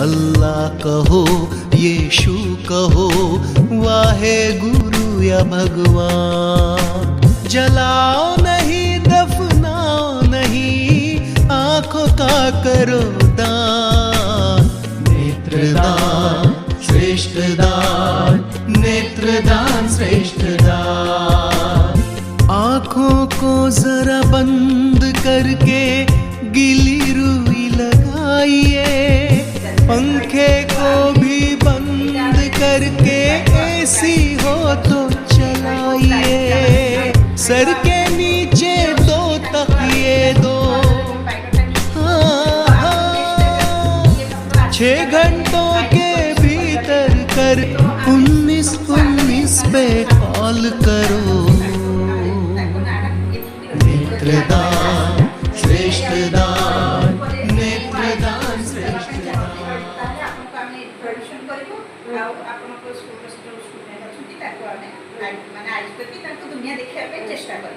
अल्लाह कहो, यीशु कहो, वाहे गुरु या भगवान। जलाओ नहीं, दफनाओ नहीं, आंखों का करो दान। नेत्रदान श्रेष्ठ दान, नेत्रदान श्रेष्ठ दान। आंखों को जरा बंद करके गिली रुई लगाइए, पंखे को भी बंद करके एसी हो तो चलाइए। सर के नीचे दो तकिए दो, 6 घंटों के भीतर कर 1919 पे कॉल करो। नेत्रदान श्रेष्ठ दान, नेत्रदान श्रेष्ठ दान। दुनिया देखा चेष्टा कर।